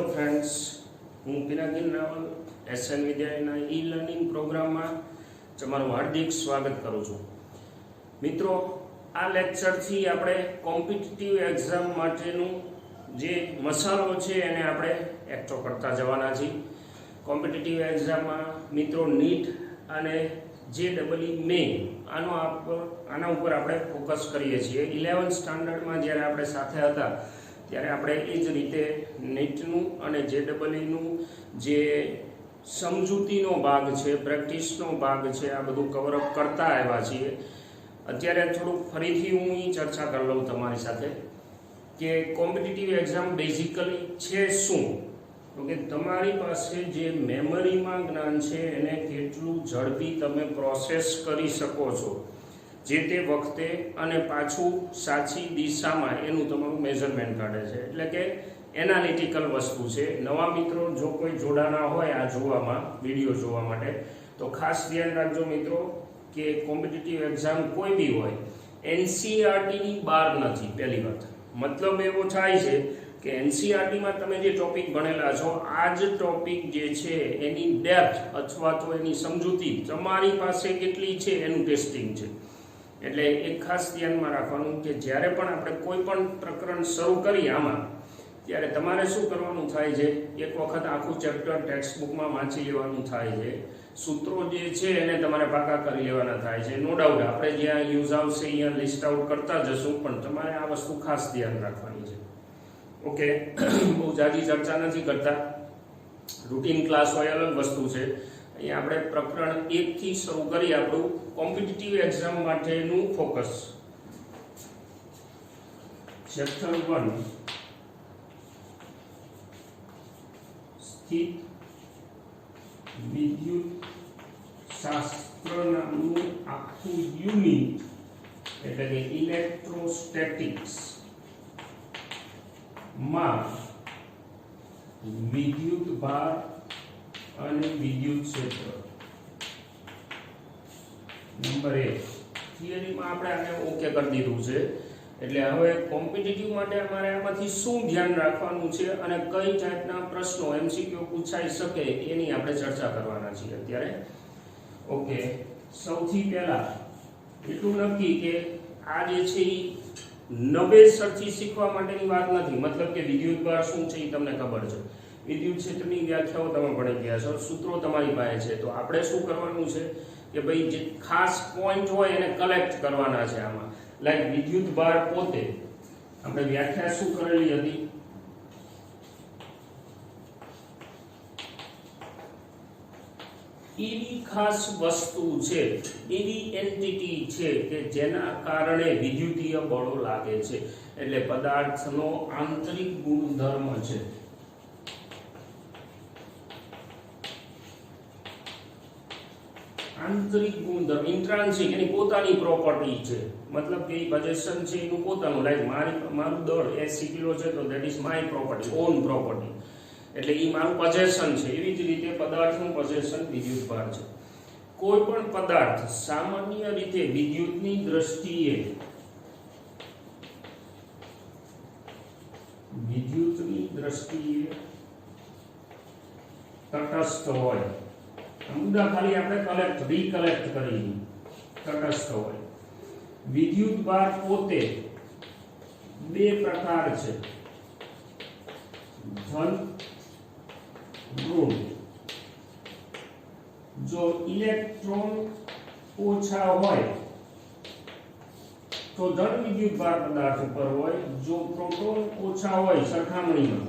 Hello friends, હું Pinakin Raval SN વિદ્યાલયના e learning પ્રોગ્રામમાં તમારું હાર્દિક સ્વાગત કરું છું. મિત્રો, આ લેક્ચરથી આપણે કોમ્પિટિટિવ એક્ઝામ માટેનું જે મસાલો છે એને આપણે એકઠો કરતા જવાના છીએ. કોમ્પિટિટિવ એક્ઝામમાં મિત્રો નીટ અને JEE મેઇન આના ઉપર આપણે ફોકસ કરીએ છીએ. 11th સ્ટાન્ડર્ડમાં જ્યારે આપણે સાથે હતા ત્યારે આપણે એ જ રીતે નીટનું અને JEEનું જે સમજૂતીનો ભાગ છે, પ્રેક્ટિસનો ભાગ છે, આ બધું કવરઅપ કરતા આવ્યા છીએ. અત્યારે થોડુંક ફરીથી હું એ ચર્ચા કરી લઉં તમારી સાથે કે કોમ્પિટિટિવ એક્ઝામ બેઝિકલી છે શું. તો કે તમારી પાસે જે મેમરીમાં જ્ઞાન છે એને કેટલું ઝડપી તમે પ્રોસેસ કરી શકો છો જે તે વખતે, અને પાછું સાચી દિશામાં એનું તમારું મેઝરમેન્ટ કાઢે છે. એટલે કે એનાલિટિકલ વસ્તુ છે. નવા મિત્રો જો કોઈ જોડાના હોય આ જોવામાં, વિડીયો જોવા માટે, તો ખાસ ધ્યાન રાખજો મિત્રો કે કોમ્પિટિટિવ એક્ઝામ કોઈ બી હોય NCERTની બહાર નથી. પહેલી વાત મતલબ એવો થાય છે કે NCERTમાં તમે જે ટોપિક ભણેલા છો આ જ ટોપિક જે છે એની ડેપ્થ અથવા તો એની સમજૂતી તમારી પાસે કેટલી છે એનું ટેસ્ટિંગ છે. એટલે એક ખાસ ધ્યાનમાં રાખવાનું કે જ્યારે પણ આપણે કોઈ પણ પ્રકરણ શરૂ કરીએ આમાં, ત્યારે તમારે શું કરવાનું થાય છે, એક વખત આખું ચેપ્ટર ટેક્સ્ટ બુકમાં વાંચી લેવાનું થાય છે. સૂત્રો જે છે એને તમારે પાકા કરી લેવાના થાય છે. નો ડાઉટ આપણે જ્યાં યુઝ આવશે અહીંયા લિસ્ટ આઉટ કરતા જશું, પણ તમારે આ વસ્તુ ખાસ ધ્યાન રાખવાની છે. ઓકે, બહુ જાજી ચર્ચા નથી કરતા. રૂટીન ક્લાસ હોય અલગ વસ્તુ છે. અહીંયા આપણે પ્રકરણ 1 થી શરૂ કરી આપણું કોમ્પિટિટિવ એક્ઝામ માટેનું ફોકસ. ચેપ્ટર 1 સ્થિત વિદ્યુત શાસ્ત્ર નામનું આખું યુનિટ, એટલે કે ઇલેક્ટ્રોસ્ટેટિક્સ માં વિદ્યુત ભાર અને વિદ્યુત ક્ષેત્ર. નંબર 1 થિયરીમાં આપણે આને ઓકે કરી દીધું છે. એટલે હવે કોમ્પિટિટિવ માટે અમારે આમાંથી શું ધ્યાન રાખવાનું છે અને કઈ ટાઈપના પ્રશ્નો MCQ પૂછાઈ શકે એની આપણે ચર્ચા કરવાના છીએ અત્યારે. ઓકે, સૌથી પહેલા એટલું નક્કી કે આ જે છે એ નવેસરથી શીખવા માટેની વાત નથી. મતલબ કે વિદ્યુત ભાર શું છે એ તમને ખબર છે, વિદ્યુત ક્ષેત્રની વ્યાખ્યાઓ તમે ભણી ગયા છો, સૂત્રો તમારી પાસે છે. તો આપણે શું કરવાનું છે કે ભાઈ જે ખાસ પોઈન્ટ હોય એને કલેક્ટ કરવાના છે આમાં. લાઈક વિદ્યુત ભાર પોતે આપણે વ્યાખ્યા શું કરેલી હતી, એવી ખાસ વસ્તુ છે, એવી એન્ટિટી છે કે જેના કારણે વિદ્યુતીય બળો લાગે છે. એટલે પદાર્થનો આંતરિક ગુણધર્મ છે. આંતરિક ગુણધર્મ, ઇન્ટ્રાન્સિક એની પોતાની પ્રોપર્ટી છે. મતલબ કે પોઝેશન છે એનું પોતાનું. લાઈક મારું દળ 80 કિલો છે તો that is my property, on property. એટલે એ મારું પોઝેશન છે. એવી જ રીતે પદાર્થનું પોઝેશન વિદ્યુત ભાર છે. કોઈ પણ પદાર્થ સામાન્ય રીતે વિદ્યુતની દ્રષ્ટિએ તટસ્થ હોય, મુદ્દા ખાલી આપણે રીકલેક્ટ કરી, તટસ્થ હોય. વિદ્યુત ભાર પોતે બે પ્રકાર છે, ધન ઋણ. જો ઇલેક્ટ્રોન ઓછા હોય તો ધન વિદ્યુત ભાર પદાર્થ ઉપર હોય, જો પ્રોટોન ઓછા હોય સરખામણીમાં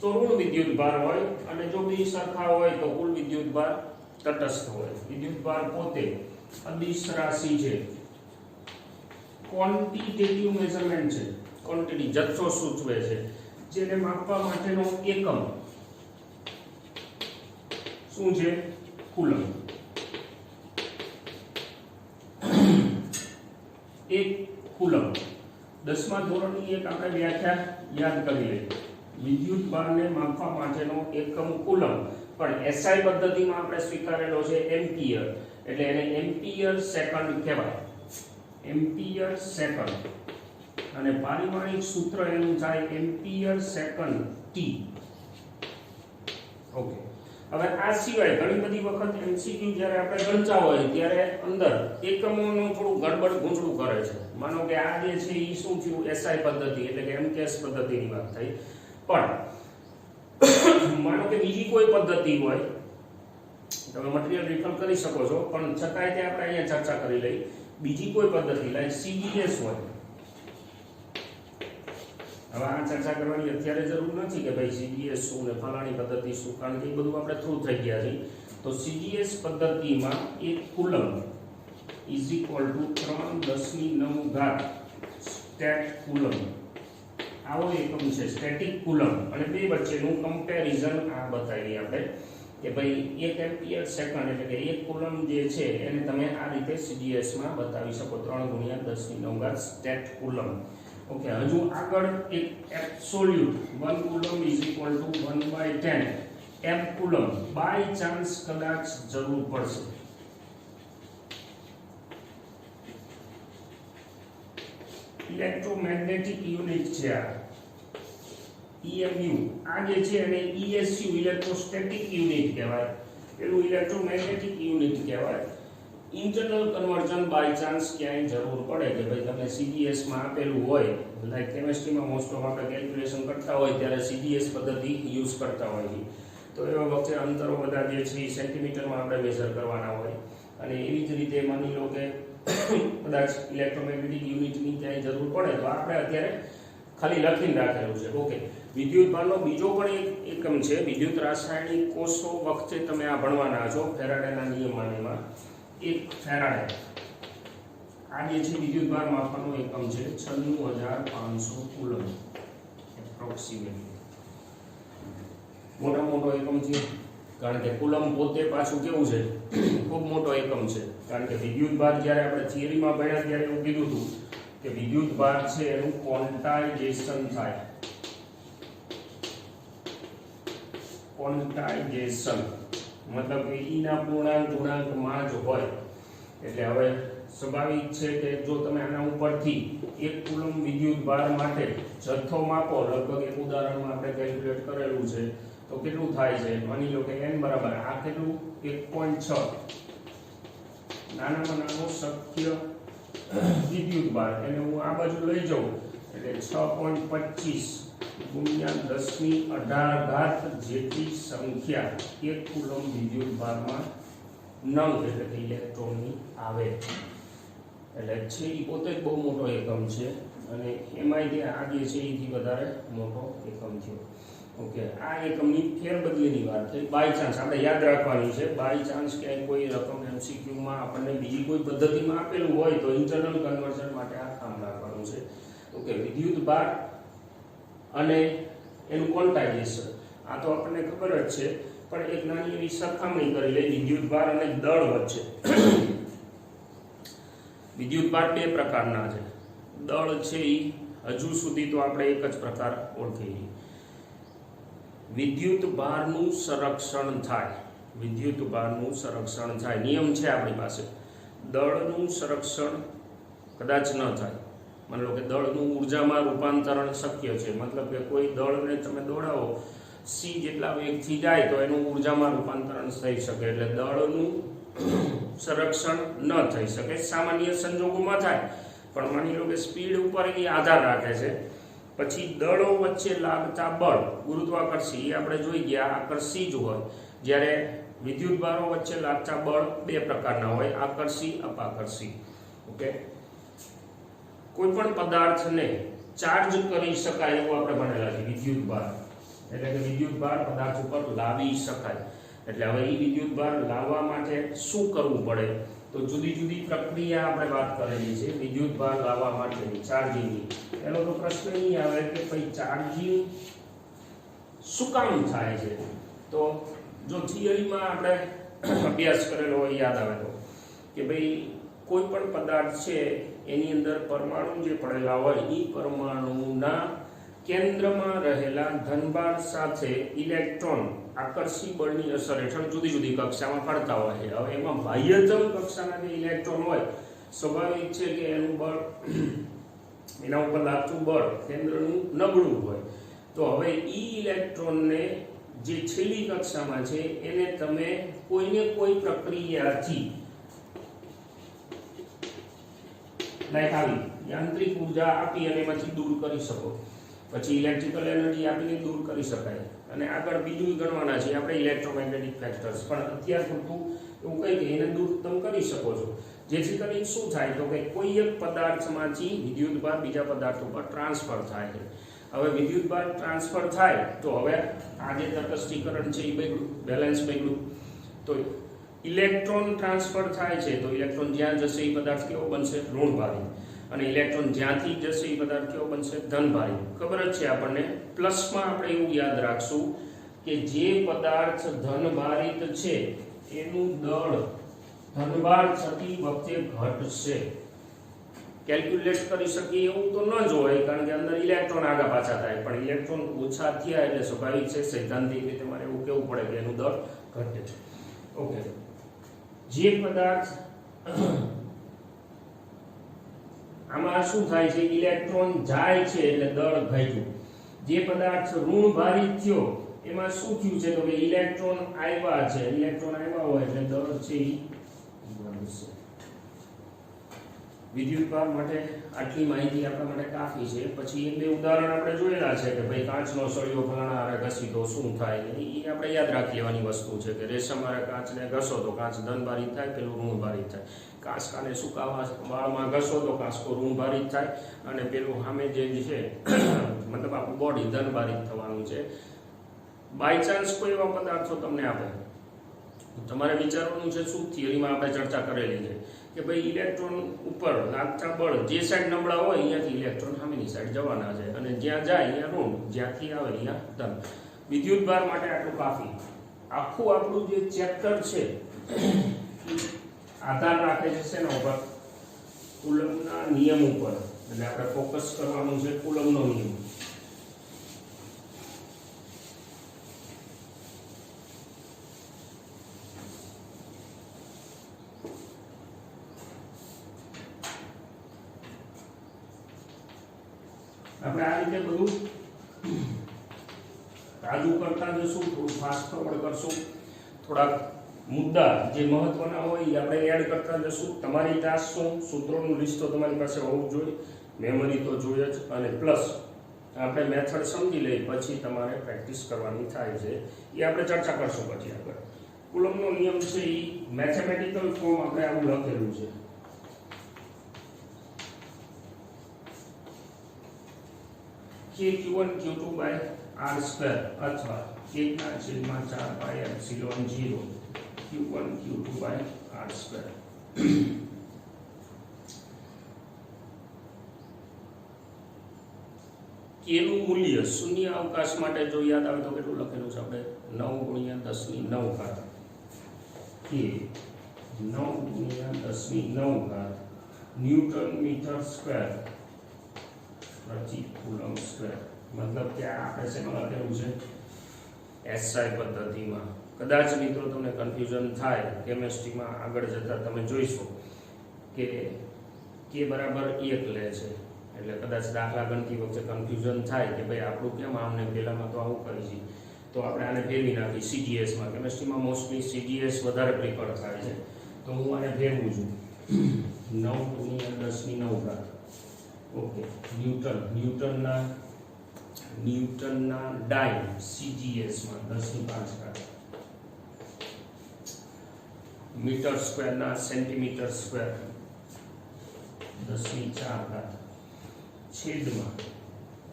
તો ઋણ વિદ્યુત ભાર હોય, અને જો બે સરખા હોય તો કુલ વિદ્યુત ભાર તટસ્થ હોય. વિદ્યુત ભાર પોતે અદિશ રાશિ છે, ક્વોન્ટિટેટિવ મેઝરમેન્ટ છે. ક્વોન્ટિટી જથ્થો સૂચવે છે, જેને માપવા માટેનો એકમ શું છે, કુલમ. એક કુલમ. 10મા ધોરણની એક આપણે વ્યાખ્યા યાદ કરી લઈએ. વિદ્યુત ભારને માપવા માટેનો એકમ કુલમ, પણ SI પદ્ધતિમાં આપણે સ્વીકારેલો છે એમ્પિયર. એટલે એને એમ્પિયર સેકન્ડ કહેવાય. Ampere second. અને પારિમાણિક સૂત્ર એનું થાય એમ્પિયર સેકન્ડ ટી. ઓકે, હવે આ સિવાય ઘણી બધી વખત એમસીક્યુ જ્યારે આપણે ગણતા હોય ત્યારે અંદર એકમોનું થોડું ગડબડ ગૂંચળું કરે છે. માનો કે આ જે છે એ શું થયું, એસઆઈ પદ્ધતિ એટલે કે એમકેએસ પદ્ધતિની વાત થઈ, પણ માનો કે બીજી કોઈ પદ્ધતિ હોય, તમે મટીરીયલ રિફર કરી શકો છો, પણ છતાંય તે આપણે અહીંયા ચર્ચા કરી લઈ. બીજી કોઈ પદ્ધતિ લાઈક સીજીએસ હોય. હવે આ ચર્ચા કરવાની અત્યારે જરૂર નથી કે ભાઈ સીજીએસ શું ને ફલાણી પદ્ધતિ શું, કારણ કે એ બધું આપણે થ્રુ થઈ ગયા છે. તો સીજીએસ પદ્ધતિમાં 1 coulomb is equal two 3×10⁹ state coulomb, આવો એકમ છે સ્ટેટિક કુલમ, અને બે વચ્ચેનું કમ્પેરિઝન આ બતાવી આપણે કે ભાઈ 1 એમ્પિયર સેકન્ડ એટલે કે 1 કુલમ જે છે એને તમે આ રીતે સીજીએસ માં બતાવી શકો, 3×10⁹ સ્ટેટ કુલમ. ઓકે, હજુ આગળ એક absolute 1 coulomb is equal to 1/10 એમ કુલમ બાય ચાન્સ કદાચ જરૂર પડશે. ઇલેક્ટ્રોમેગ્નેટિક યુનિટ છે આ EMU, આ જે છે એને ESU ઇલેક્ટ્રોસ્ટેટિક યુનિટ કહેવાય, પેલું ઇલેક્ટ્રોમેગ્નેટિક યુનિટ કહેવાય. ઇન્ટરનલ કન્વર્ઝન બાય ચાન્સ ક્યાંય જરૂર પડે કે ભાઈ તમે CGS માં આપેલું હોય, લાઈક કેમિસ્ટ્રીમાં મોસ્ટ ઓફ આપણે કેલ્ક્યુલેશન કરતા હોય ત્યારે CGS પદ્ધતિ યુઝ કરતા હોય છે. તો એવા વખતે અંતરો બધા જે છે એ સેન્ટીમીટરમાં આપણે મેઝર કરવાના હોય, અને એવી જ રીતે માની લો કે કદાચ ઇલેક્ટ્રોમેગ્નેટિક યુનિટની ક્યાંય જરૂર પડે તો આપણે અત્યારે ખાલી લખીને રાખેલું છે. ઓકે, વિદ્યુત ભારનો બીજો પણ એક એકમ છે વિદ્યુત રાસાયણિક કોષો વખતે તમે આ ભણવાના છો ફેરાડેના નિયમમાં. 1 ફેરાડે આ જે છે વિદ્યુત ભાર માપવાનો એકમ છે 96500 કુલમ એપ્રોક્સિમેટલી. મોટો એકમ છે, કારણ કે કુલમ પોતે પાછું કેવું છે ખૂબ મોટો એકમ છે. કારણ કે વિદ્યુત ભાર જ્યારે આપણે થિયરીમાં ભણ્યા ત્યારે એવું કીધું હતું કે વિદ્યુત ભાર છે એનું ક્વોન્ટાઇઝેશન થાય. ક્વોન્ટાઇઝેશન મતલબ કે ઈના પૂર્ણાંક ગુણાંકમાં જ હોય. એટલે હવે સ્વાભાવિક છે કે જો તમે આના ઉપરથી 1 કુલમ વિદ્યુત ભાર માટે જથ્થો માપો, લગભગ એક ઉદાહરણમાં આપણે કેલ્ક્યુલેટ કરેલું છે, તો કેટલું થાય છે, માની લો કે n બરાબર આ કેટલું 1.6 નાનામાં નાનો શક્ય વિદ્યુત ભાર, એને હું આ બાજુ લઈ જાઉં એટલે 6.25 × 10⁻18 જેટલી સંખ્યા 1 કુલમ વિદ્યુત ભારમાં નંગ એટલે કે ઇલેક્ટ્રોનની આવે. એટલે છે એ પોતે જ બહુ મોટો એકમ છે, અને એમાંય આ જે છે એથી વધારે મોટો એકમ થયો. ઓકે, આ એકમની ફેરબદલીની વાત થઈ. બાય ચાન્સ આપણે યાદ રાખવાની છે, બાય ચાન્સ ક્યાંય કોઈ રકમ MCQમાં આપણને બીજી કોઈ પદ્ધતિમાં આપેલું હોય તો ઇન્ટરનલ કન્વર્ઝન માટે આ કામ રાખવાનું છે. ઓકે, વિદ્યુત ભાર અને એનું ક્વોન્ટાઇઝેશન આ તો આપણને ખબર જ છે, પણ એક નાની એવી સરખામણી કરી લઈએ વિદ્યુત ભાર અને દળ વચ્ચે. વિદ્યુત ભાર બે પ્રકારના છે, દળ છે એ હજુ સુધી તો આપણે એક જ પ્રકાર ઓળખી. વિદ્યુત ભારનું સંરક્ષણ થાય, વિદ્યુત ભારનું સંરક્ષણ થાય, નિયમ છે આપણી પાસે. દળનું સંરક્ષણ કદાચ ન થાય. માની લો કે દળનું ઉર્જામાં રૂપાંતરણ શક્ય છે, મતલબ કે કોઈ દળને તમે દોડાવો c જેટલા વેગથી જાય તો એનું ઉર્જામાં રૂપાંતરણ થઈ શકે, એટલે દળનું સંરક્ષણ ન થઈ શકે. સામાન્ય સંજોગોમાં થાય, પણ માની લો કે સ્પીડ ઉપર એ આધાર રાખે છે. પછી દળો વચ્ચે લાગતા બળ ગુરુત્વાકર્ષી એ આપણે જોઈ ગયા આકર્ષી જ હોય, જ્યારે વિદ્યુત ભારો વચ્ચે લાગતા બળ બે પ્રકારના હોય, આકર્ષી અપાકર્ષી. ઓકે, કોઈ પણ પદાર્થને ચાર્જ કરી શકાય એવું આપણે ભણેલા છે વિદ્યુત ભાર, એટલે કે વિદ્યુત ભાર પદાર્થ ઉપર લાવી શકાય. એટલે હવે એ વિદ્યુત ભાર લાવવા માટે શું કરવું પડે, તો જુદી જુદી પ્રક્રિયા આપણે વાત કરેલી છે વિદ્યુત ભાર લાવવા માટેની, ચાર્જિંગની. એનો તો પ્રશ્ન નહીં આવે કે ભાઈ ચાર્જિંગ શું કામ થાય છે. તો જો થિયરીમાં આપણે અભ્યાસ કરેલો હોય યાદ આવે તો કે ભાઈ કોઈ પણ પદાર્થ છે એની અંદર પરમાણુ જે પડેલા હોય એ પરમાણુના કેન્દ્રમાં રહેલા ધનભાર સાથે ઇલેક્ટ્રોન આકર્ષી બળની અસર હેઠળ જુદી જુદી કક્ષામાં ફરતા હોય છે. હવે એમાં બાહ્યતમ કક્ષાના જે ઇલેક્ટ્રોન હોય સ્વાભાવિક છે કે એનું બળ એના ઉપર લાગતું બળ કેન્દ્રનું નબળું હોય તો હવે ઈ ઇલેક્ટ્રોનને જે છેલ્લી કક્ષામાં છે એને તમે કોઈને કોઈ પ્રક્રિયાથી લાઈક આવી યાંત્રિક ઉર્જા આપી અને એમાંથી દૂર કરી શકો, પછી ઇલેક્ટ્રિકલ એનર્જી આપીને દૂર કરી શકાય. અને આગળ બીજું ગણવાના છે આપણે ઇલેક્ટ્રોમેગ્નેટિક ફેક્ટર્સ, પણ અત્યાર પૂરતું એવું કહી કે એને દૂર તમે કરી શકો છો. જેથી કરીને શું થાય તો કે કોઈ એક પદાર્થમાંથી વિદ્યુતભાર બીજા પદાર્થ ઉપર ટ્રાન્સફર થાય છે. હવે વિદ્યુતભાર ટ્રાન્સફર થાય તો હવે આ જે તટસ્થીકરણ છે એ બગડ્યું, બેલેન્સ બગડ્યું. તો ઇલેક્ટ્રોન ટ્રાન્સફર થાય છે તો ઇલેક્ટ્રોન જ્યાં જશે એ પદાર્થ કેવો બનશે? ઋણભારી. અને ઇલેક્ટ્રોન જ્યાંથી જશે એ પદાર્થ કેવો બનશે? ધનભારી. ખબર જ છે આપણને. પ્લસમાં આપણે એવું યાદ રાખશું કે જે પદાર્થ ધનભારિત છે એનું દળ ધનભાર થતી વખતે ઘટશે. કેલ્ક્યુલેટ કરી શકીએ એવું તો ન જ હોય, કારણ કે અંદર ઇલેક્ટ્રોન આગા પાછા થાય, પણ ઇલેક્ટ્રોન ઓછા થયા એટલે સ્વાભાવિક છે સૈદ્ધાંતિક રીતે મારે એવું કહેવું પડે કે એનું દળ ઘટે. ઓકે, જે પદાર્થ આમાં શું થાય છે? ઇલેક્ટ્રોન જાય છે એટલે દળ ઘટ્યું. જે પદાર્થ ઋણભારિત થયો એમાં શું થયું છે તો કે ઇલેક્ટ્રોન આવ્યા છે, ઇલેક્ટ્રોન આવ્યા હોય એટલે દળ છે વધશે. વિદ્યુતભાર માટે આટલી માહિતી આપણા માટે કાફી છે. પછી એક બે ઉદાહરણ આપણે જોયેલા છે કે ભાઈ કાચનો સળિયો ફલાણા હારે ઘસી તો શું થાય, એ આપણે યાદ રાખી લેવાની વસ્તુ છે કે રેશમ હારે કાચને ઘસો તો કાચ ધનભારિત થાય, પેલું ઋણભારિત થાય. કાંસકાને સુકાવા વાળમાં ઘસો તો કાંસકો ઋણભારિત થાય અને પેલું સામે જે છે મતલબ આપણું બોડી ધનભારિત થવાનું છે. બાય ચાન્સ કોઈ એવા પદાર્થો તમને આપે, તમારે વિચારવાનું છે શું થિયરીમાં આપણે ચર્ચા કરેલી છે કે ભાઈ ઇલેક્ટ્રોન ઉપર લાગતા બળ જે સાઈડ નબળા હોય અહીંયાથી ઇલેક્ટ્રોન સામેની સાઈડ જવાના છે અને જ્યાં જાય અહીંયા ઋણ, જ્યાંથી આવે અહીંયા ધન. વિદ્યુતભાર માટે આટલું કાફી. આખું આપણું જે ચેપ્ટર છે આધાર રાખે છે શેના ઉપર? કુલમ્બના નિયમ ઉપર. એટલે આપણે ફોકસ કરવાનું છે કુલમ્બનો નિયમ. આપણે આ રીતે બધું કાજુ કરતા જશું, થોડું ફાસ્ટ ફોરવર્ડ કરશું, થોડાક મુદ્દા જે મહત્વના હોય એ આપણે એડ કરતા જશું. તમારી ટાસ્ક શું? સૂત્રોનું લિસ્ટ તો તમારી પાસે હોવું જોઈએ, મેમરી તો જોઈએ જ, અને પ્લસ આપણે મેથડ સમજી લઈએ પછી તમારે પ્રેક્ટિસ કરવાની થાય છે, એ આપણે ચર્ચા કરશું પછી આગળ. કુલમ્બનો નિયમ છે એ મેથેમેટિકલ ફોર્મ આપણે આવું લખેલું છે. Q1 Q2 by R square અથવા 1/4 pi epsilon 0 Q1 Q2 by R square. K નું મૂલ્ય શૂન્ય અવકાશ માટે જો યાદ આવે તો કેટલું લખેલું છે આપણે? 9 × 10⁹ K 9 × 10⁹ ન્યૂટન મીટર સ્ક્વેર પ્રતિ કુલમ્બ સ્ક્વેર. મતલબ કે આપણે શેમાં લખેલું છે? એસઆઈ પદ્ધતિમાં. કદાચ મિત્રો તમને કન્ફ્યુઝન થાય, કેમેસ્ટ્રીમાં આગળ જતા તમે જોઈશો કે K બરાબર 1 લે છે એટલે કદાચ દાખલા ગણતી વખતે કન્ફ્યુઝન થાય કે ભાઈ આપણું કેમ આમને પહેલામાં તો આવું કરી છે, તો આપણે આને ફેરવી નાખી CGSમાં. કેમેસ્ટ્રીમાં મોસ્ટલી CGS વધારે પ્રિફર થાય છે, તો હું આને ફેરવું છું 9 × 10⁹. ઓકે, ન્યૂટનના ડાય CGSમાં 10⁵ મીટર સ્ક્વેરના સેન્ટીમીટર સ્ક્વેર 10⁴ છેદમાં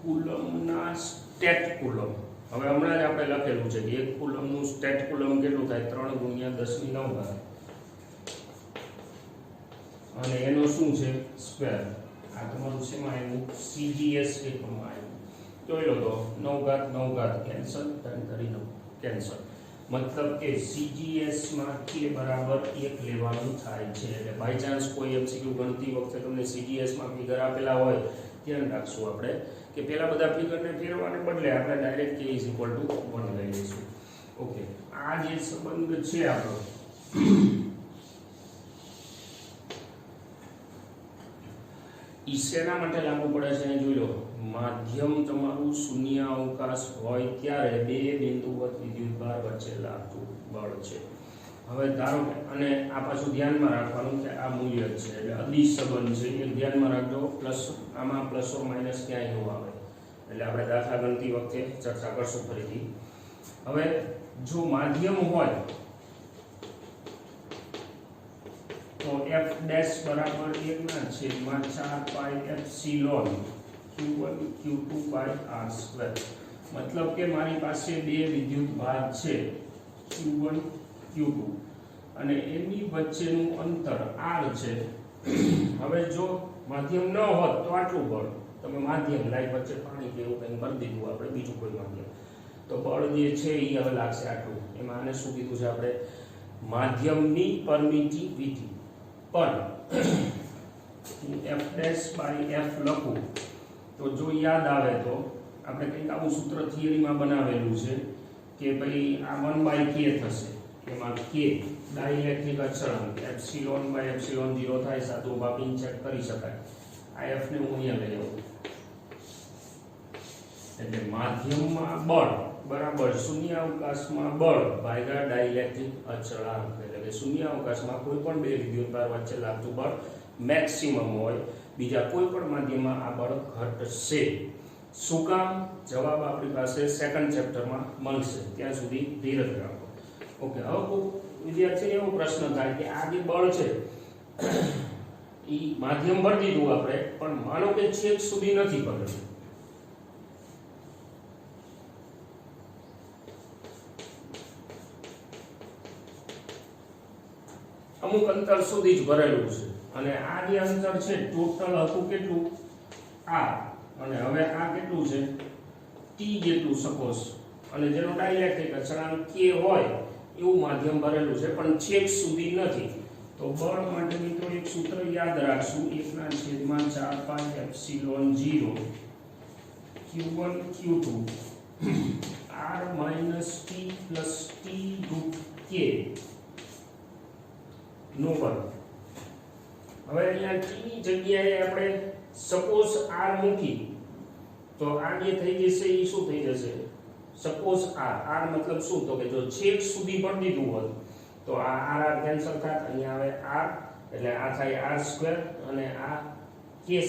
કુલમ્બના સ્ટેટ કુલમ્બ. હવે હમણાં જ આપણે લખેલું છે કે 1 કુલમ્બનું સ્ટેટ કુલમ્બ કેટલું થાય? 3 × 10⁹. અને એનો શું છે? સ્ક્વેર. આ તમારું શેમાં આવ્યું? CGS એકમમાં આવ્યું. જોઈ લો તો 9 કેન્સલ, 3 કેન્સલ. મતલબ કે CGS માં K બરાબર 1 લેવાનું થાય છે. એટલે બાય ચાન્સ કોઈ MCQ ગણતી વખતે તમને CGS માં ફિગર આપેલા હોય, ધ્યાન રાખશું આપણે કે પેલા બધા ફિગરને ફેરવાને બદલે આપણે ડાયરેક્ટ K = 1 લઈ લઈશું. ઓકે, આ જે સંબંધ છે આપણો ઈ શેના માટે લાગુ પડે છે એ જોઈ લો. માધ્યમ તમારું શૂન્ય અવકાશ હોય ત્યારે બે બિંદુવત વિદ્યુતભાર વચ્ચે લાગતું બળ છે. હવે ધારો કે અને આ પાછું ધ્યાનમાં રાખવાનું કે આ મૂલ્ય છે એટલે અદિશ સંબંધ છે એ ધ્યાનમાં રાખજો. પ્લસ આમાં પ્લસ ઓર માઇનસ ક્યાંય ન આવે એટલે આપણે દાખલા ગણતી વખતે ચર્ચા કરશું ફરીથી. હવે જો માધ્યમ હોય તો f ડેશ બરાબર 1/4 પાઈ epsilon q1 q2 by r². મતલબ કે મારી પાસે બે વિદ્યુત ભાર છે q1 q2 અને એની વચ્ચેનું અંતર r છે. હવે જો માધ્યમ ન હોત તો આટલું બળ, તમે માધ્યમ લાઈટ વચ્ચે પાણી કે એવું કંઈ કરી દીધું આપણે બીજું કોઈ માધ્યમ, તો બળ જે છે એ હવે લાગશે આટલું. એમાં આને શું કીધું છે આપણે? માધ્યમની પરમિટિવિટી. પણ f ડેશ બાય f લખું તો જો યાદ આવે તો આપણે કંઈક આવું સૂત્ર થિયરીમાં બનાવેલું છે કે ભાઈ આ 1/k થશે. એમાં k ડાઇલેક્ટ્રિક અચળાંક એપ્સિલોન બાય એપ્સિલોન 0 થાય, સાદું બાપીન ચેક કરી શકાય. આ f ને હું અહીંયા લઈ આવું એટલે માધ્યમમાં બળ બરાબર શૂન્ય અવકાશમાં બળ ભાગ્યા ડાઇલેક્ટ્રિક અચળાંક. એટલે કે શૂન્ય અવકાશમાં કોઈ પણ બે વિદ્યુતભાર વચ્ચે લાગતું બળ મેક્સિમમ હોય, બીજા કોઈ પણ માધ્યમમાં આ બળ ઘટશે. શું કામ? જવાબ આપણી પાસે સેકન્ડ ચેપ્ટરમાં મળશે, ત્યાં સુધી ધીરજ રાખો. ઓકે, હવે કોઈ વિદ્યાર્થીને એવો પ્રશ્ન થાય કે આ જે બળ છે એ માધ્યમ ભરી દીધું આપણે, પણ માનો કે છેક સુધી નથી ભરેલું, અમુક અંતર સુધી જ ભરેલું છે અને આ જે અંતર છે ટોટલ હતું કેટલું? r, અને હવે આ કેટલું છે? t જેટલું સપોઝ, અને જેનો ડાઇલેક્ટ્રિક અચળાંક k હોય એવું માધ્યમ ભરેલું છે પણ છેક સુધી નથી. તો બળ માટે મિત્રો એક સૂત્ર યાદ રાખશું, 1/4 પાઈ epsilon 0 q1 q2 r - t plus t √ k નો વર્ગ. હવે અહીંયા t ની જગ્યાએ આપણે સપોઝ r મૂકી તો આ જે થઈ જશે એ શું થઈ જશે? સપોઝ r મતલબ શું? તો કે જો છેક સુધી ભરી દીધું હોત તો આ r કેન્સલ થાય, અહીંયા આવે r એટલે આ થાય r² અને આ k √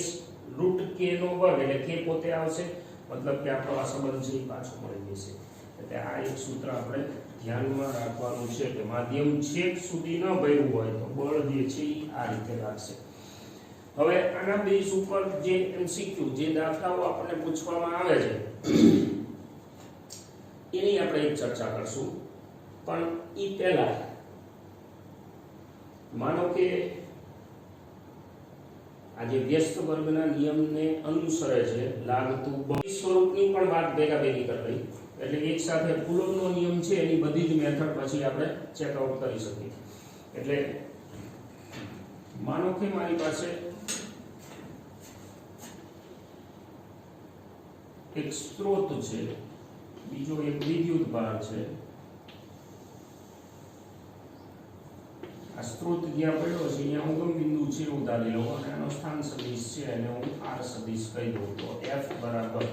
k નો વર્ગ એટલે k પોતે આવશે, મતલબ કે આપણો આ સંબંધ છે એ પાછો મળી જશે. એટલે આ એક સૂત્ર આપણે ધ્યાનમાં રાખવાનું છે કે માધ્યમ છેક સુધી ન ભર્યું હોય તો બળ જે છે એ આ રીતે લાગશે. હવે આના બેઝ ઉપર જે MCQ જે દાખલાઓ આપણને પૂછવામાં આવે છે એની આપણે એક ચર્ચા કરશું. પણ એ પહેલા માનો કે આ જે વ્યસ્ત વર્ગના નિયમને અનુસરે છે લાગતું બળ સ્વરૂપની પણ વાત ભેગા ભેગી કરી લઈ એટલે એક સાથે કુલોમ્બનો નિયમ છે એની બધી જ મેથડ પછી આપણે ચેકઆઉટ કરી શકીએ. એટલે માનો કે મારી પાસે એક સ્ત્રોત છે, બીજો એક વિદ્યુત ભાર છે. આ સ્ત્રોત જ્યાં પડ્યો છે અહીંયા ઉગમ બિંદુ છે એવું ધારી લઉં અને આનો સ્થાન સદિશ છે અને હું r સદિશ કહી દઉં તો f બરાબર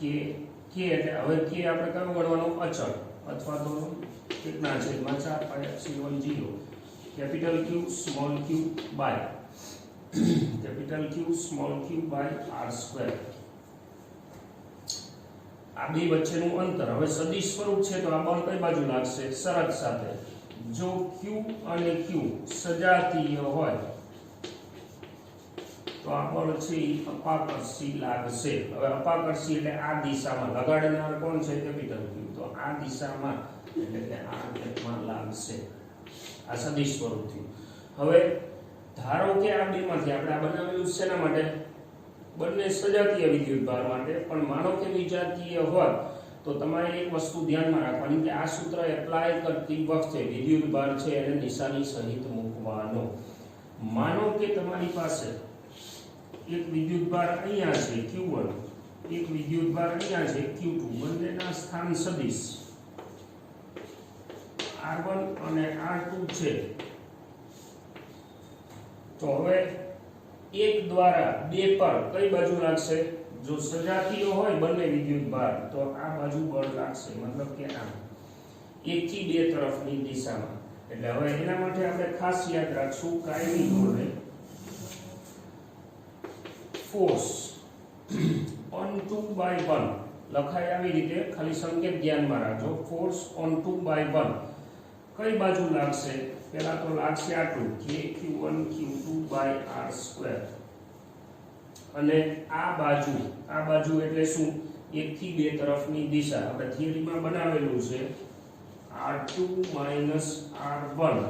k એટલે હવે k આપણે કયો ગણવાનો? અચળ અથવા તો કેટલા છે? 4 pi epsilon 0 capital Q small q by capital Q small q by r². આ બે વચ્ચેનું અંતર હવે સદિશ સ્વરૂપ છે તો આ બળ કઈ બાજુ લાગશે? શરત સાથે, જો q અને q સજાતીય હોય તો આ બળ છે એ અપાકર્ષી લાગશે. હવે અપાકર્ષી એટલે આ દિશામાં લગાડનાર કોણ છે? કેપિટલ Q, તો આ દિશામાં એટલે કે આ દિશામાં લાગશે. આ સદિશ સ્વરૂપ થયું. હવે ધારો કે આ બેમાંથી આપણે આ બનાવેલું શેના માટે? બંને સજાતીય વિદ્યુતભાર માટે, પણ માનો કે વિજાતીય હોય તો તમારે એક વસ્તુ ધ્યાનમાં રાખવાની કે આ સૂત્ર એપ્લાય કરતી વખતે વિદ્યુતભાર છે એને નિશાની સહિત મૂકવાનો. માનો કે તમારી પાસે એક વિદ્યુતભાર અહીંયા છે q1, એક વિદ્યુતભાર અહીંયા છે q2, બંનેના સ્થાન સદિશ r1 અને r2 છે. તો હવે 1 દ્વારા 2 પર કઈ બાજુ લાગશે? જો સજાતીય હોય બંને વિદ્યુત ભાર તો આ બાજુ બળ લાગશે, મતલબ કે આમ 1 થી 2 તરફની દિશામાં. એટલે હવે એના માટે આપણે ખાસ યાદ રાખશું કાયમી ધોરણે ફોર્સ on 2/1 લખાય આવી રીતે, ખાલી સંકેત ધ્યાનમાં રાખજો. ફોર્સ on 2/1 કઈ બાજુ લાગશે? પહેલા તો લાગશે આટલું kq1 q2/r², અને આ બાજુ એટલે શું? 1 થી 2 તરફની દિશા. આપણે થિયરીમાં બનાવેલું છે r2 - r1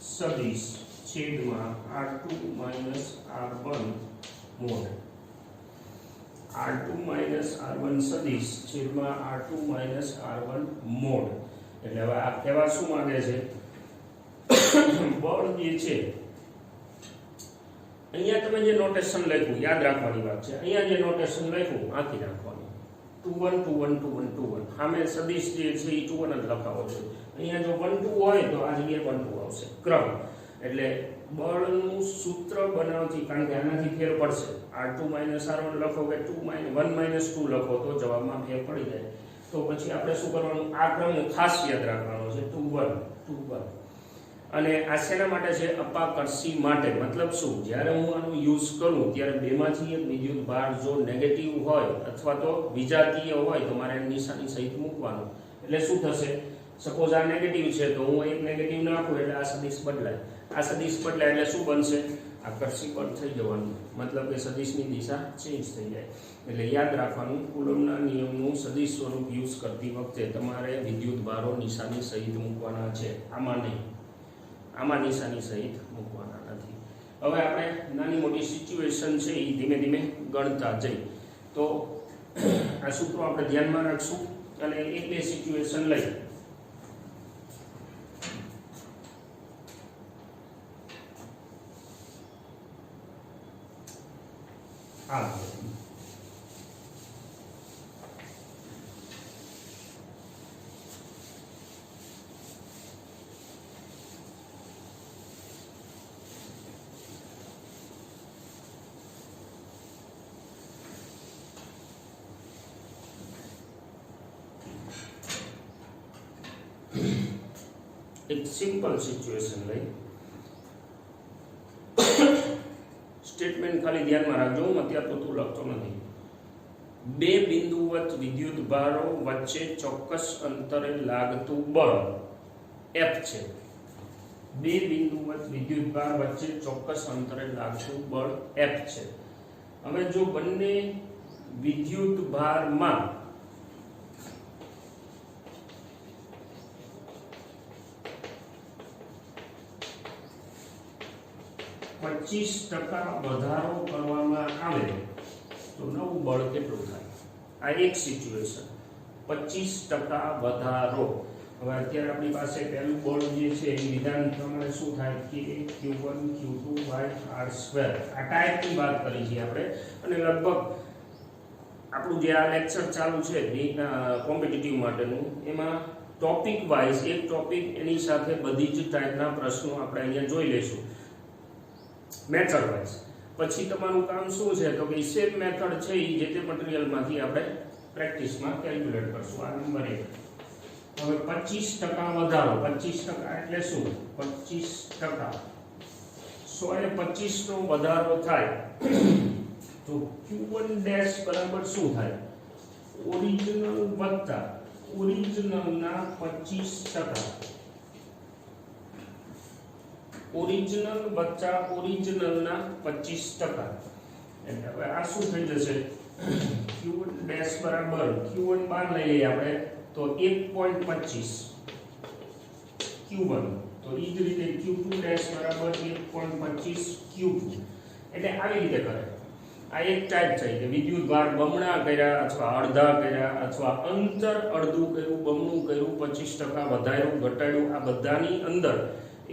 સદિશ છેદમાં r2 - r1 mode. r2 - r1 સદિશ છેદમાં r2 - r1 મોડ. એટલે હવે આ કહેવા શું માંગે છે? બળ જે છે, અહીંયા તમે જે નોટેશન લખ્યું યાદ રાખવાની વાત છે. અહીંયા જે નોટેશન લખ્યું આખી રાખવાનું 2 1 2 1 2 1 2 1. સામે સદિશ જે છે એ 2 1 જ લખાવો છે. અહીંયા જો 1 2 હોય તો આ જગ્યાએ 1 2 આવશે ક્રમ. એટલે બળનું સૂત્ર બનાવતી, કારણ કે આનાથી ફેર પડશે. r2 - r1 લખો કે 1 - 2 લખો તો જવાબમાં ફેર પડી જાય. તો પછી આપણે શું કરવાનું? આ ક્રમ ખાસ યાદ રાખવાનો છે 2 1 2 1. અને આ શેના માટે છે? અપાકર્ષી માટે. મતલબ શું? જ્યારે હું આનો યુઝ કરું ત્યારે બેમાંથી એક વિદ્યુત ભાર જો નેગેટિવ હોય અથવા તો વિજાતીય હોય તો મારે નિશાની સહિત મૂકવાનું. એટલે શું થશે? સપોઝ આ નેગેટિવ છે તો હું એક નેગેટિવ નાખું એટલે આ સદિશ બદલાય. આ સદિશ બદલાય એટલે શું બનશે? આકર્ષી બળ થઈ જવાનું. મતલબ કે સદિશની દિશા ચેન્જ થઈ જાય. એટલે યાદ રાખવાનું, કુલમ્બના નિયમનું સદિશ સ્વરૂપ યુઝ કરતી વખતે તમારે વિદ્યુત ભારો નિશાની સહિત મૂકવાના છે. આમાં નહીં, આમાં નિશાની સહિત મૂકવાના નથી. હવે આપણે નાની મોટી સિચ્યુએશન છે એ ધીમે ધીમે ગણતા જઈ. તો આ સૂત્રો આપણે ધ્યાનમાં રાખશું અને એક બે સિચ્યુએશન લઈ. આ એક સિમ્પલ સિચ્યુએશન લઈ. સ્ટેટમેન્ટ ખાલી ધ્યાનમાં રાખજો, હું અત્યાર પૂરતું લખતો નથી. બે બિંદુવત વિદ્યુત ભારો વચ્ચે ચોક્કસ અંતરે લાગતું બળ F છે. બે બિંદુવત વિદ્યુત ભાર વચ્ચે ચોક્કસ અંતરે લાગતું બળ F છે. હવે જો બંને વિદ્યુત ભારમાં %% વધારો કરવામાં આવે તો નવું બળ કેટલું થાય? આ એક સિચ્યુએશન. 25% વધારો. હવે અત્યારે આપણી પાસે પહેલું બળ જે છે એ વિધાન પ્રમાણે શું થાય કે q1 q2/r². આ ટાઈપની વાત કરી છે આપણે. અને લગભગ આપણું જે આ લેક્ચર ચાલુ છે કોમ્પિટિટિવ માટેનું, એમાં ટોપિક વાઇઝ એક ટોપિક એની સાથે બધી જ ટાઈપના પ્રશ્નો આપણે અહીંયા જોઈ લઈશું મેથડ વાઇઝ. પછી તમારું કામ શું છે તો કે સેમ મેથડ છે એ જે તે મટીરીયલમાંથી આપણે પ્રેક્ટિસમાં કેલ્ક્યુલેટ કરશું. આ નંબર 1. હવે 25% વધારો. 25% એટલે શું? 25% 125 નો વધારો થાય તો q1 ડેશ બરાબર શું થાય? ઓરિજિનલ વત્તા ઓરિજિનલના 25%. ઓરિજિનલ વત્તા ઓરિજિનલના 25%. એટલે હવે આ શું થઈ જશે? q1 ડેશ બરાબર q1 બહાર લઈ લઈએ આપણે તો 1.25 q1. તો એ જ રીતે q2 ડેશ બરાબર 1.25 q2. એટલે આવી રીતે કરે. આ એક ટાઈપ થઈ કે વિદ્યુત ભાર બમણા કર્યા અથવા અડધા કર્યા અથવા અંતર અડધું કર્યું, બમણું કર્યું, 25% વધાર્યું, ઘટાડ્યું. આ બધાની અંદર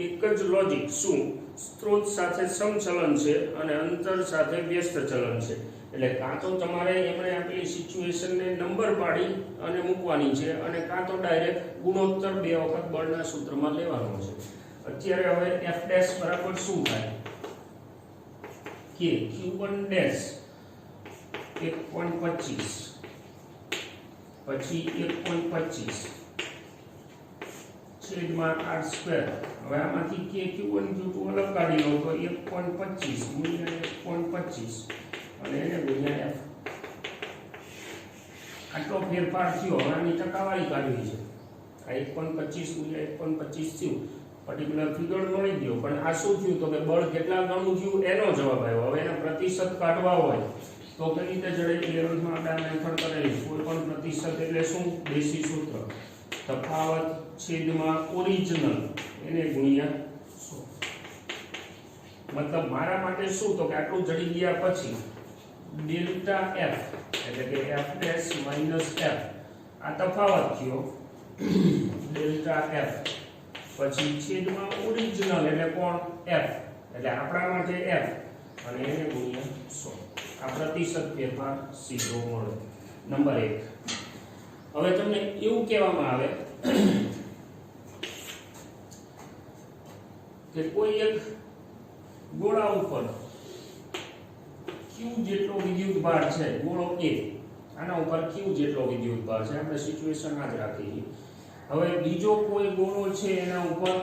એક જ લોજિક. શું? સ્ત્રોત સાથે સમચલન છે અને અંતર સાથે વ્યસ્ત ચલન છે. એટલે કાં તો તમારે એમણે આપેલી સિચ્યુએશનને નંબર પાડી અને મૂકવાની છે, અને કાં તો ડાયરેક્ટ ગુણોત્તર 2 વખત બળના સૂત્રમાં લેવાનો છે. અત્યારે હવે f' બરાબર શું થાય? કે q1 ડેશ 1.25 પછી 1.25 છેદમાં r સ્ક્વેર. હવે આમાંથી કે q1 q2 અલગ કાઢી લો તો 1.25 ગુણ્યા 1.25 અને એને ગુણ્યા f. આટલો ફેરફાર થયો. હવે આની ટકાવારી કાઢવી છે. આ 1.25 ગુણ્યા 1.25 થયું, પર્ટિક્યુલર ફિગર મળી ગયો. પણ આ શું થયું તો કે બળ કેટલા ગણું થયું એનો જવાબ આવ્યો. હવે એના પ્રતિશત કાઢવા હોય તો કઈ રીતે જડે? 11માં આપણે મેથડ કરેલી. કોઈ પણ પ્રતિશત એટલે શું? દેશી સૂત્ર, તફાવત છેદમાં ઓરિજિનલ એને ગુણ્યા 100. મતલબ મારા માટે શું તો કે આટલું જડી ગયા પછી ડેલ્ટા f એટલે કે f ડેશ માઈનસ f આ તફાવત થયો ડેલ્ટા f પછી છેદમાં ઓરિજિનલ એટલે કોણ? f એટલે આપણા માટે f અને એને ગુણ્યા 100. આ પ્રતિશત ફેરફાર સીધો મળે. નંબર 1. હવે તમને એવું કહેવામાં આવે કે કોઈ એક ગોળા ઉપર q જેટલો વિદ્યુત ભાર છે, ગોળો A, આના ઉપર q જેટલો વિદ્યુત ભાર છે. આપણે સિચ્યુએશન આ જ રાખીએ. હવે બીજો કોઈ ગોળો છે એના ઉપર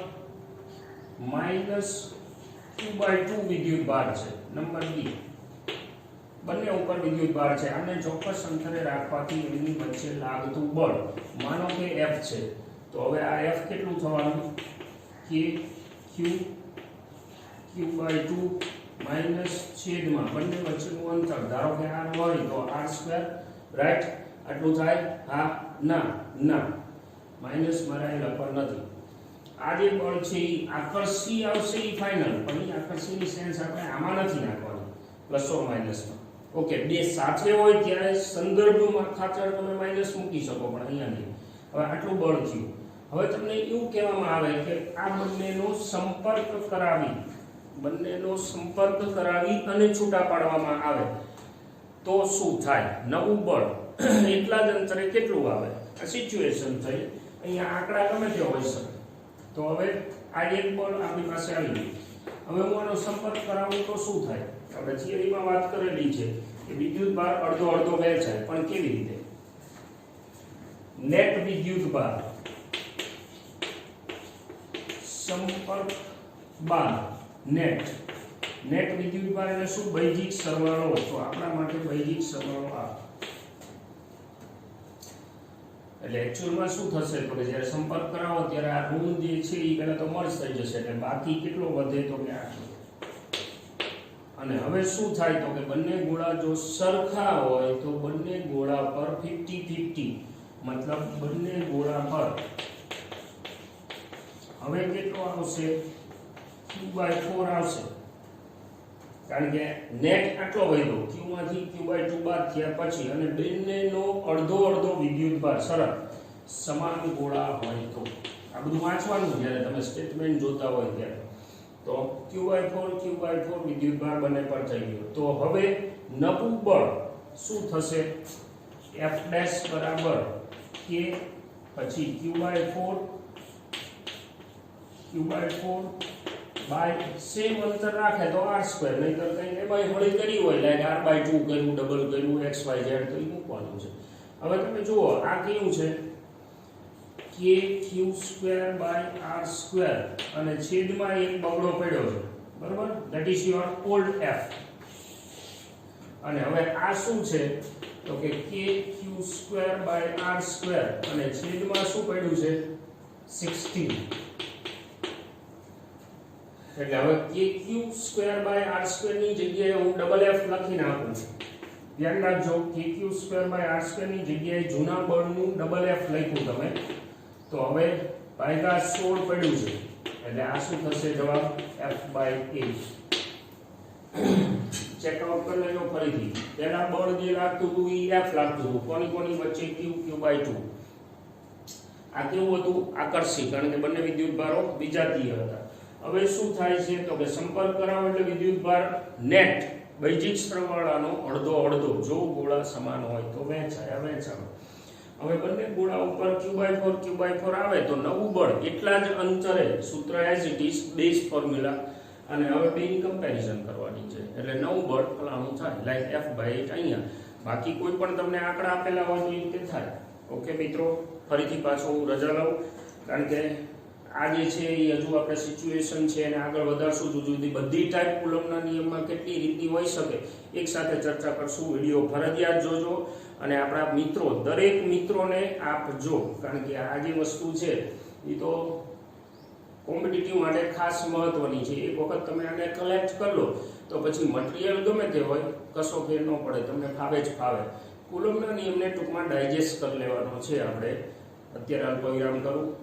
-q/2 વિદ્યુત ભાર છે. નંબર 2. બંને ઉપર વિદ્યુત ભાર છે. આને ચોક્કસ અંતરે રાખવાથી એની વચ્ચે લાગતું બળ માનો કે F છે. તો હવે આ F કેટલું થવાનું? કે q/2 માઈનસ છેદમાં બંને વચ્ચેનું અંતર ધારો કે r હોય તો r², રાઈટ? આટલું થાય? હા, ના, ના. માઈનસ મારા એ લખવા નથી. આ જે બળ છે એ આકર્ષી આવશે એ ફાઇનલ, પણ એ આકર્ષીની સેન્સ આપણે આમાં નથી નાખવાની, પ્લસ ઓર માઇનસમાં. ઓકે, બે સાથે હોય ત્યારે સંદર્ભમાં ખાતર તમે માઈનસ મૂકી શકો, પણ અહીંયા નહીં. હવે આટલું બળ થયું. હવે તમને એવું કહેવામાં આવે કે આ બંનેનો સંપર્ક કરાવી અને છૂટા પાડવામાં આવે તો શું થાય? નવું બળ એટલા જ અંતરે કેટલું આવે? આ સિચ્યુએશન થઈ. અહીંયા આંકડા ગમે તે હોઈ શકે. તો હવે આ એક બળ આપણી પાસે આવી ગયું. હવે હું આનો સંપર્ક કરાવું તો શું થાય? આપણે થિયરીમાં વાત કરેલી છે કે વિદ્યુત ભાર અડધો અડધો વહેંચાય. પણ કેવી રીતે? નેટ વિદ્યુત ભાર સંપર્ક બાદ નેટ વિદ્યુત ભાર એટલે શું? બૈજિક સરવાળો. તો આપણા માટે બૈજિક સરવાળો આ. એટલે એક્ચ્યુઅલમાં શું થશે તો કે જ્યારે સંપર્ક કરાવો ત્યારે આ ઋણ જે છે એ પહેલા તો મર્જ થઈ જશે, એટલે બાકી કેટલો વધે તો કે 8. અને હવે શું થાય તો કે બંને ગોળા જો સરખા હોય તો બંને ગોળા પર 50-50, મતલબ બંને ગોળા પર હવે કેટલો આવશે? q/4 આવશે. કારણ કે નેટ આટલો વધ્યો, q માંથી q/2 બાદ થયા પછી, અને બંનેનો અડધો અડધો વિદ્યુત ભાર સરળ સમાન ગોળા હોય તો. આ બધું વાંચવાનું જ્યારે તમે સ્ટેટમેન્ટ જોતા હોય ત્યારે. તો q/4 વિદ્યુત ભાર બંને પર થઈ ગયો. તો હવે નવું બળ શું થશે? f' બરાબર કે પછી q/4 બાય સેમ અંતર રાખે તો r², નહીતર કંઈ એમાં હળી કરી હોય લાઈક r/2 કર્યું, ડબલ કર્યું, xy z તો એ મૂકવાનું છે. હવે તમે જુઓ આ કેવું છે? કે q²/r² અને છેદમાં એક બગડો પડ્યો છે, બરોબર? That is your old f. અને હવે આ શું છે તો કે q²/r² અને છેદમાં શું પડ્યું છે? 16. એટલે હવે kq²/r² ની જગ્યાએ હું ડબલ f લખી નાખું છું. ધ્યાન રાખજો, kq²/r² ની જગ્યાએ જૂના બળનું ડબલ f લખ્યું તમે, તો હવે ભાગ્યા 16 પડ્યું છે. એટલે આ શું થશે? જવાબ f/8. ચેકઆઉટ કરી લેજો ફરીથી. પહેલા બળ જે લાગતું હતું એ f લાગતું હતું. કોની વચ્ચે? q/2. આ કેવું હતું? આકર્ષી, કારણ કે બંને વિદ્યુત ભારો વિજાતીય હતા. હવે શું થાય છે તો કે સંપર્ક કરાવો એટલે વિદ્યુત ભાર નેટ બૈજિક સરવાળાનો અડધો અડધો, જો ગોળા સમાન હોય તો વહેંચાય. હવે બંને ગોળા ઉપર q/4 આવે તો નવું બળ એટલા જ અંતરે, સૂત્ર as it is, base formula અને હવે બેની કમ્પેરિઝન કરવાની છે એટલે 9 બળ ફલાણું થાય લાઈક F/8 અહીંયા. બાકી કોઈ પણ તમને આંકડા આપેલા હોય તો એ રીતે થાય. ઓકે મિત્રો, ફરીથી પાછો હું રજા લઉં કારણ કે આ જે છે એ હજુ આપણે સિચ્યુએશન છે અને આગળ વધારશું. જુદી જુદી બધી ટાઈપ કુલમના નિયમમાં કેટલી રીતની હોઈ શકે એક સાથે ચર્ચા કરશું. વિડીયો ફરજિયાત જોજો અને આપણા મિત્રો, દરેક મિત્રોને આપજો કારણ કે આ જે વસ્તુ છે એ તો કોમ્પિટિટિવ માટે ખાસ મહત્વની છે. એક વખત તમે આને કલેક્ટ કરી લો તો પછી મટીરિયલ ગમે તે હોય કશો ફેર ન પડે, તમને ફાવે જ ફાવે. કુલમના નિયમને ટૂંકમાં ડાયજેસ્ટ કરી લેવાનો છે આપણે. અત્યારે અલ્પ વિરામ કરું.